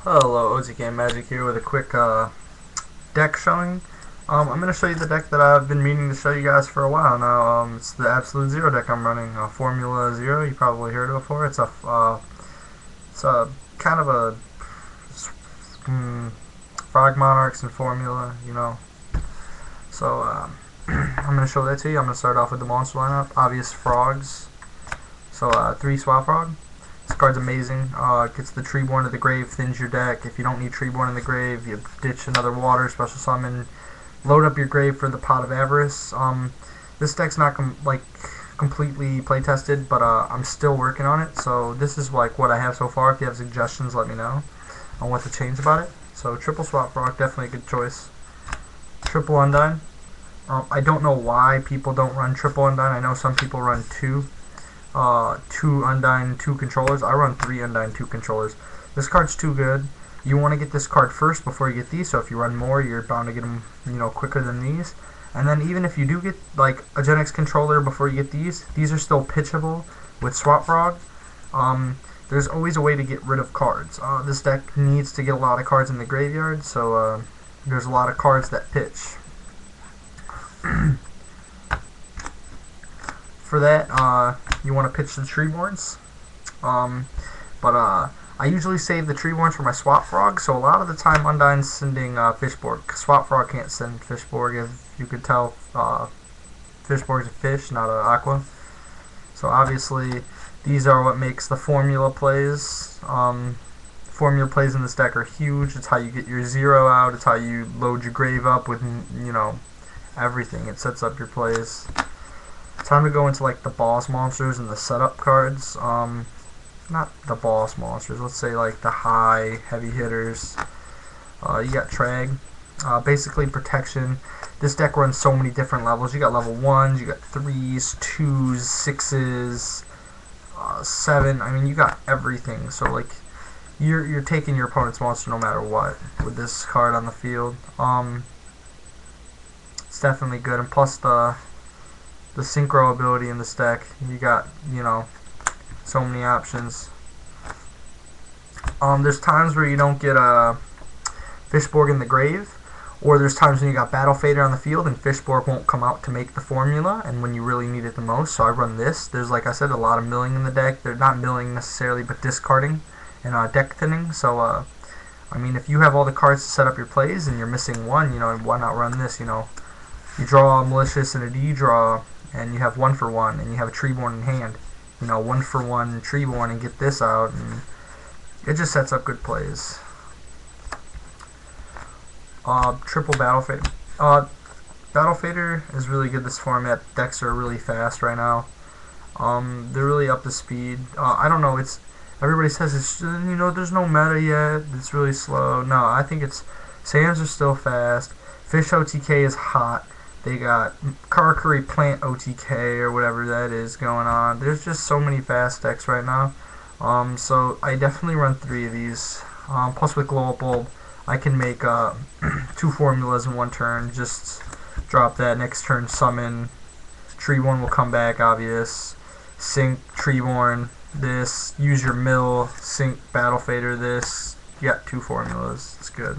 Hello, OTK Magic here with a quick deck showing. I'm going to show you the deck that I've been meaning to show you guys for a while now. It's the Absolute Zero deck I'm running, Formula Zero. You probably heard of it before. It's a kind of a Frog Monarchs and Formula, you know. So I'm going to show that to you. I'm going to start off with the monster lineup. Obvious Frogs. So 3 Swap Frog. This card's amazing. Gets the Treeborn to the grave, thins your deck. If you don't need Treeborn in the grave, you ditch another water, special summon, load up your grave for the Pot of Avarice. This deck's not completely play tested, but I'm still working on it. So this is like what I have so far. If you have suggestions, let me know on what to change about it. So triple Swap Frog, definitely a good choice. Triple Undyne. I don't know why people don't run triple Undyne. I know some people run two. 2 Undyne, 2 controllers. I run 3 Undyne, 2 controllers. This card's too good. You want to get this card first before you get these, so if you run more, you're bound to get them, quicker than these. And then even if you do get, like, a Gen X controller before you get these are still pitchable with Swap Frog. There's always a way to get rid of cards. This deck needs to get a lot of cards in the graveyard, so there's a lot of cards that pitch. For that, you want to pitch the Treeborns. I usually save the Treeborns for my Swap Frog, so a lot of the time Undyne's sending Fishborg. Swap Frog can't send Fishborg, as you could tell. Fishborg's a fish, not an aqua. So obviously, these are what makes the formula plays. Formula plays in this deck are huge. It's how you get your zero out. It's how you load your grave up with, everything. It sets up your plays. Time to go into like the boss monsters and the setup cards. Not the boss monsters. Let's say like the high heavy hitters. You got Trag. Basically protection. This deck runs so many different levels. You got level 1s, you got 3s, 2s, 6s, 7. I mean, you got everything. So like, you're taking your opponent's monster no matter what with this card on the field. It's definitely good, and plus the synchro ability in this deck, you got, so many options. There's times where you don't get a Fishborg in the grave, or there's times when you got Battle Fader on the field and Fishborg won't come out to make the formula, and when you really need it the most, so I run this. There's, like I said, a lot of milling in the deck. They're not milling necessarily, but discarding and deck thinning, so I mean, if you have all the cards to set up your plays and you're missing one, why not run this, You draw a Malicious and a D-draw, and you have 1-for-1, and you have a Treeborn in hand. 1-for-1 Treeborn, and get this out, and it just sets up good plays. Triple Battle Fader. Battle Fader is really good this format. Decks are really fast right now. They're really up to speed. I don't know, everybody says it's, there's no meta yet, it's really slow. No, I think Sands are still fast. Fish OTK is hot. They got Karakuri Plant OTK or whatever that is going on. There's just so many fast decks right now. So I definitely run 3 of these. Plus with Glow Up Bulb, I can make 2 formulas in one turn. Just drop that, next turn summon. Treeborn will come back, obvious. Sync Treeborn, this. Use your mill, sync Battle Fader, this. You got 2 formulas. It's good.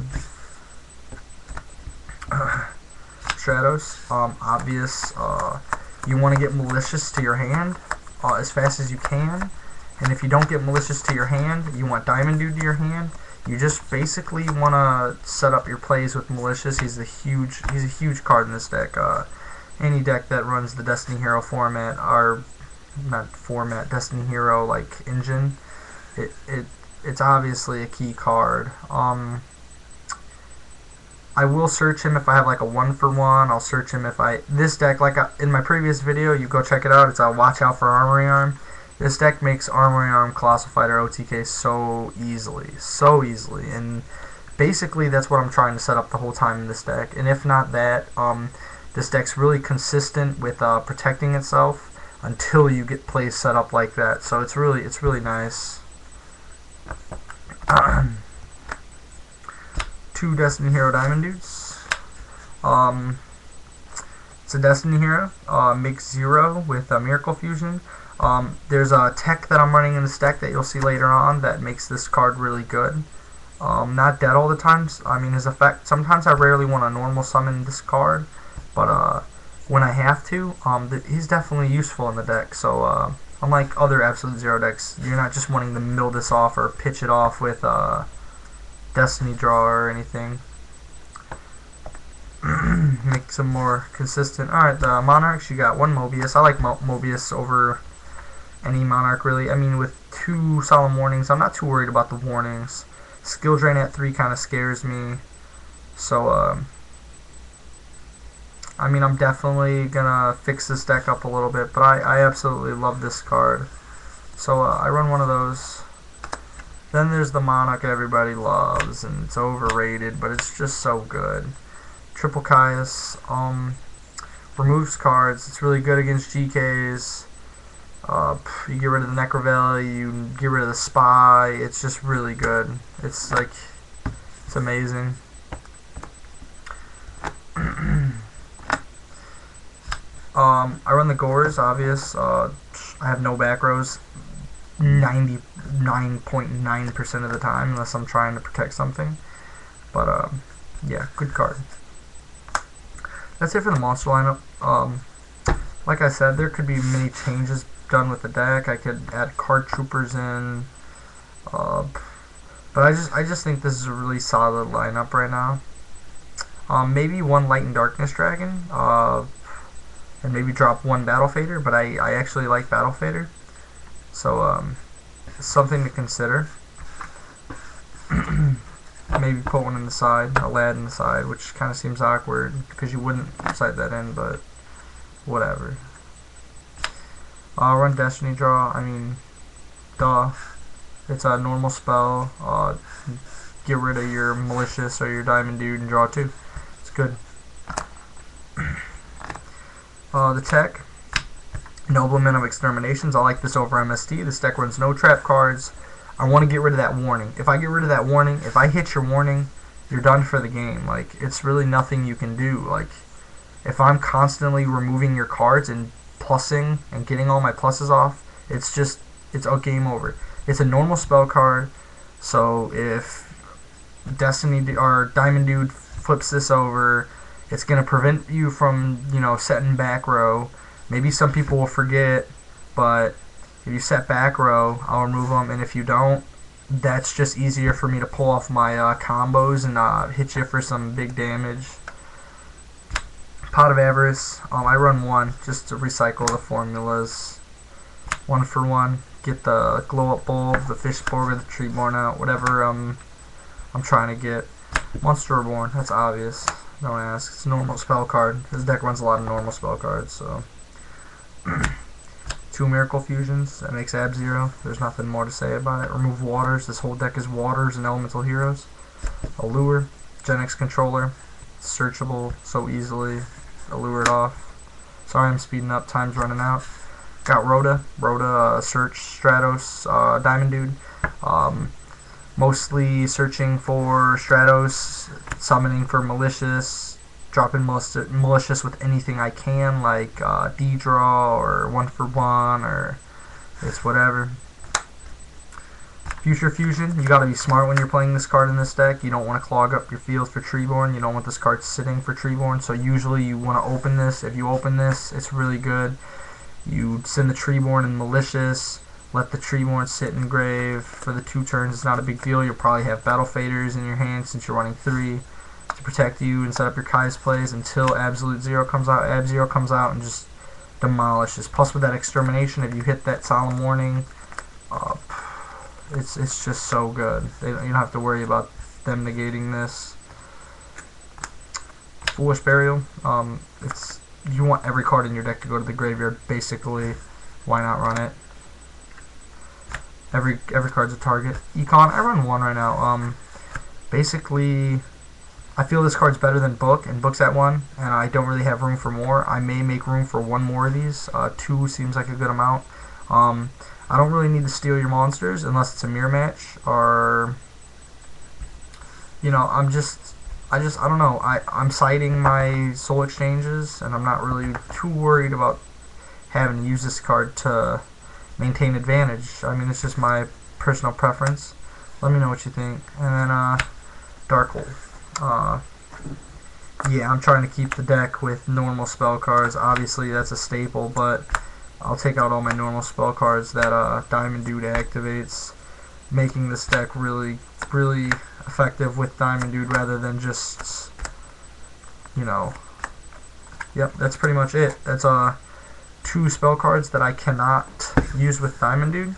Shadows, obvious. You want to get Malicious to your hand as fast as you can, and if you don't get Malicious to your hand, you want Diamond Dude to your hand. You just basically want to set up your plays with Malicious. He's a huge card in this deck. Any deck that runs the Destiny Hero format, or not format, Destiny Hero like engine, it's obviously a key card. I will search him if I have like a 1-for-1. I'll search him if this deck, like in my previous video, you go check it out. It's a Watch Out for Armory Arm. This deck makes Armory Arm Colossal Fighter OTK so easily, and basically that's what I'm trying to set up the whole time in this deck. And if not that, this deck's really consistent with protecting itself until you get plays set up like that. So it's really nice. 2 Destiny Hero Diamond Dudes. It's a Destiny Hero. Makes 0 with Miracle Fusion. There's a tech that I'm running in this deck that you'll see later on that makes this card really good. Not dead all the times. I mean, his effect, sometimes I rarely want to normal summon this card, but when I have to, he's definitely useful in the deck. So unlike other Absolute Zero decks, you're not just wanting to mill this off or pitch it off with Destiny Draw or anything. Make some more consistent. Alright, the Monarchs, you got one Mobius. I like Mobius over any Monarch, really. I mean, with 2 Solemn Warnings, I'm not too worried about the warnings. Skill Drain at 3 kind of scares me. So, I mean, I'm definitely gonna fix this deck up a little bit, but I absolutely love this card. So, I run one of those. Then there's the Monarch everybody loves, and it's overrated, but it's just so good. Triple Caius, removes cards. It's really good against GKs. You get rid of the Necrovalley, you get rid of the Spy. It's just really good. It's like, it's amazing. I run the Gores, obvious. I have no back rows 99.9% of the time, unless I'm trying to protect something. But, yeah, good card. That's it for the monster lineup. Like I said, there could be many changes done with the deck. I could add card troopers in, but I just think this is a really solid lineup right now. Maybe one Light and Darkness Dragon, and maybe drop one Battle Fader, but I actually like Battle Fader, so something to consider. Maybe put one in the side, a lad in the side, which kind of seems awkward because you wouldn't sight that in, but whatever. Run Destiny Draw. I mean, duh. It's a normal spell. Get rid of your Malicious or your Diamond Dude and draw 2. It's good. The tech, Nobleman of Exterminations. I like this over MST. This deck runs no trap cards. I want to get rid of that warning. If I get rid of that warning, if I hit your warning, you're done for the game. Like, it's really nothing you can do. Like, if I'm constantly removing your cards and plussing and getting all my pluses off, it's a game over. It's a normal spell card, so if Destiny or Diamond Dude flips this over, it's gonna prevent you from, setting back row. Maybe some people will forget, but if you set back row, I'll remove them, and if you don't, that's just easier for me to pull off my combos and hit you for some big damage. Pot of Avarice, I run one just to recycle the formulas. 1 for 1. Get the Glow Up Bulb, the Fishborg, or the Treeborn out, whatever I'm trying to get. Monster Reborn, that's obvious. Don't ask. It's a normal spell card. This deck runs a lot of normal spell cards, so. 2 Miracle Fusions, that makes Ab Zero. There's nothing more to say about it. Remove Waters, this whole deck is Waters and Elemental Heroes. Allure, Gen X Controller, searchable so easily. Allure it off. Sorry I'm speeding up, time's running out. Got Rhoda, Search, Stratos, Diamond Dude. Mostly searching for Stratos, summoning for Malicious, dropping Malicious with anything I can, like D-Draw or 1 for 1, or it's whatever. Future Fusion, you gotta be smart when you're playing this card in this deck. You don't want to clog up your field for Treeborn. You don't want this card sitting for Treeborn, so usually you want to open this. If you open this, it's really good. You send the Treeborn and Malicious, let the Treeborn sit in grave for the 2 turns. It's not a big deal. You'll probably have Battle Faders in your hand since you're running 3 to protect you and set up your Kai's plays until Absolute Zero comes out. Ab Zero comes out and just demolishes. Plus with that Extermination, if you hit that Solemn Warning, it's just so good. You don't have to worry about them negating this. Foolish Burial. You want every card in your deck to go to the graveyard, basically. Why not run it? Every card's a target. Econ, I run 1 right now. Basically, I feel this card's better than Book, and Book's at 1, and I don't really have room for more. I may make room for 1 more of these. 2 seems like a good amount. I don't really need to steal your monsters unless it's a mirror match, or I don't know. I'm citing my soul exchanges, and I'm not really too worried about having to use this card to maintain advantage. I mean, it's just my personal preference. Let me know what you think. And then Dark Hole. Yeah, I'm trying to keep the deck with normal spell cards. Obviously, that's a staple, but I'll take out all my normal spell cards that Diamond Dude activates, making this deck really, really effective with Diamond Dude rather than just, you know. Yep, that's pretty much it. That's 2 spell cards that I cannot use with Diamond Dude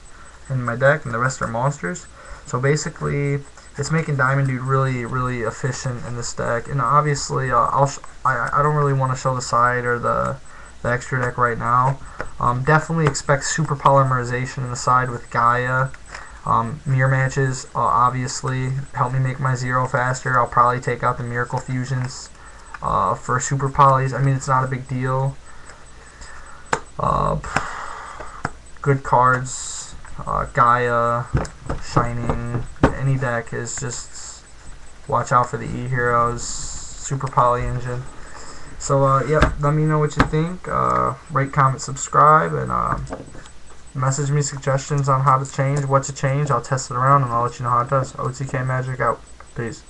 in my deck, and the rest are monsters. So basically, it's making Diamond Dude really, really efficient in this deck. And obviously, I don't really want to show the side or the extra deck right now. Definitely expect Super Polymerization in the side with Gaia. Mirror matches, obviously, help me make my 0 faster. I'll probably take out the Miracle Fusions for Super Polys. I mean, it's not a big deal. Good cards, Gaia, Shining, any deck is just watch out for the E-Heroes, Super Poly Engine. So, yep, let me know what you think. Rate, comment, subscribe, and message me suggestions on how to change, what to change. I'll test it around, and I'll let you know how it does. OTK Magic out. Peace.